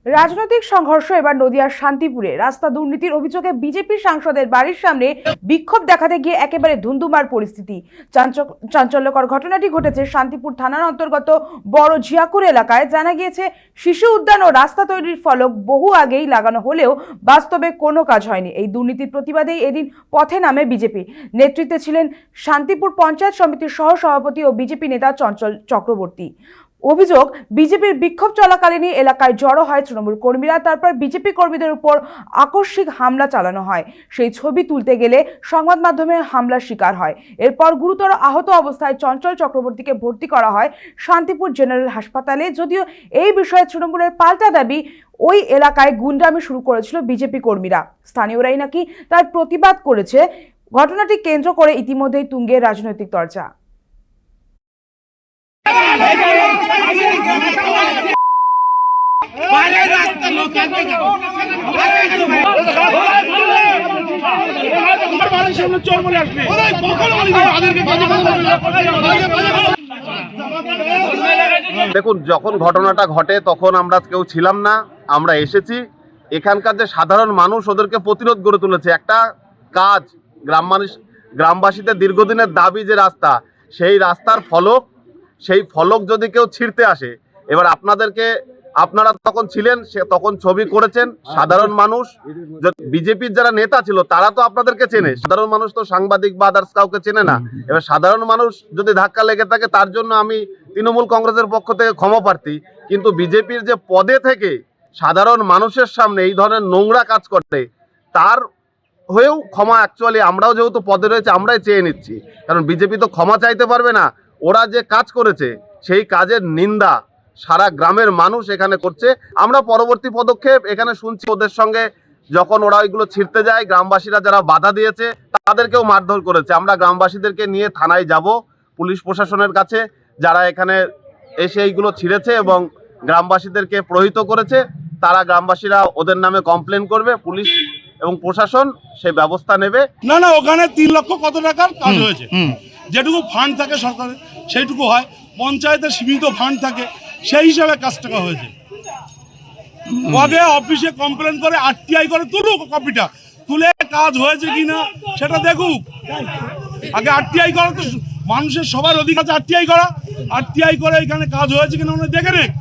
রাজনৈতিক সংঘর্ষ এবার নদিয়ার শান্তিপুরে রাস্তা দুর্নীতির অভিযোগে বিজেপি সাংসদের বাড়ির সামনে বিক্ষোভ দেখাতে গিয়ে একেবারে ধুন্ধুমার পরিস্থিতি। চাঞ্চল্যকর ঘটনাটি ঘটেছে শান্তিপুর থানার অন্তর্গত বড় ঝিয়াকুর এলাকায়। জানা গিয়েছে, শিশু উদ্যান ও রাস্তা তৈরির ফলক বহু আগেই লাগানো হলেও বাস্তবে কোনো কাজ হয়নি। এই দুর্নীতির প্রতিবাদেই এদিন পথে নামে বিজেপি। নেতৃত্বে ছিলেন শান্তিপুর পঞ্চায়েত সমিতির সহ সভাপতি ও বিজেপি নেতা চঞ্চল চক্রবর্তী। অভিযোগ, বিজেপির বিক্ষোভ চলাকালীনই এলাকায় জড়ো হয় তৃণমূল কর্মীরা। তারপর বিজেপি কর্মীদের উপর আকস্মিক হামলা চালানো হয়। সেই ছবি তুলতে গেলে সংবাদ মাধ্যমে হামলার শিকার হয়। এরপর গুরুতর আহত অবস্থায় চঞ্চল চক্রবর্তীকে ভর্তি করা হয় শান্তিপুর জেনারেল হাসপাতালে। যদিও এই বিষয়ে তৃণমূলের পাল্টা দাবি, ওই এলাকায় গুন্ডামি শুরু করেছিল বিজেপি কর্মীরা। স্থানীয়রাই নাকি তার প্রতিবাদ করেছে। ঘটনাটি কেন্দ্র করে ইতিমধ্যেই তুঙ্গে রাজনৈতিক চর্চা। দেখুন, যখন ঘটনাটা ঘটে তখন আমরা কেউ ছিলাম না, আমরা এসেছি। এখানকার যে সাধারণ মানুষ ওদেরকে প্রতিরোধ গড়ে তুলেছে একটা কাজ, গ্রামবাসীদের দীর্ঘদিনের দাবি যে রাস্তা, সেই রাস্তার ফলক, সেই ফলক যদি কেউ ছিঁড়তে আসে, এবার আপনারা তখন ছিলেন, তখন ছবি করেছেন। সাধারণ মানুষ, বিজেপির যারা নেতা ছিল তারা তো আপনাদেরকে চেনে, সাধারণ মানুষ তো সাংবাদিক বা আদার্স কাউকে চেনে না। এবার সাধারণ মানুষ যদি ধাক্কা লেগে থাকে, তার জন্য আমি তৃণমূল কংগ্রেসের পক্ষ থেকে ক্ষমা প্রার্থী। কিন্তু বিজেপির যে পদে থেকে সাধারণ মানুষের সামনে এই ধরনের নোংরা কাজ করতে, তার হয়েও ক্ষমা অ্যাকচুয়ালি আমরাও যেহেতু পদে রয়েছে আমরাই চেয়ে নিচ্ছি, কারণ বিজেপি তো ক্ষমা চাইতে পারবে না। ওরা যে কাজ করেছে সেই কাজের নিন্দা সারা গ্রামের মানুষ এখানে করছে। আমরা পরবর্তী পদক্ষেপ এখানে শুনছি, ওদের সঙ্গে যখন ওরা ওইগুলো ছিঁড়তে যায়, গ্রামবাসীরা যারা বাধা দিয়েছে তাদেরকেও মারধর করেছে। আমরা গ্রামবাসীদেরকে নিয়ে থানায় যাব, পুলিশ প্রশাসনের কাছে, যারা এখানে এসে এইগুলো ছিঁড়েছে এবং গ্রামবাসীদেরকে প্রহিত করেছে, তারা গ্রামবাসীরা ওদের নামে কমপ্লেন করবে, পুলিশ এবং প্রশাসন সেই ব্যবস্থা নেবে। না, ওখানে 3 লক্ষ কত টাকার কাজ হয়েছে, যেটুকু ফান্ড থাকে সরকারের সেইটুকু হয়, পঞ্চায়েতের সীমিত ফান্ড থাকে, সেই হিসাবে কাজ টাকা হয়েছে। আগে অফিসে কমপ্লেন করে আরটিআই করে তুলুক, কপিটা তুলে কাজ হয়েছে কিনা সেটা দেখুক। আগে আরটিআই করা তো মানুষের সবার অধিকার আছে, আরটিআই করে এখানে কাজ হয়েছে কিনা দেখে নেক।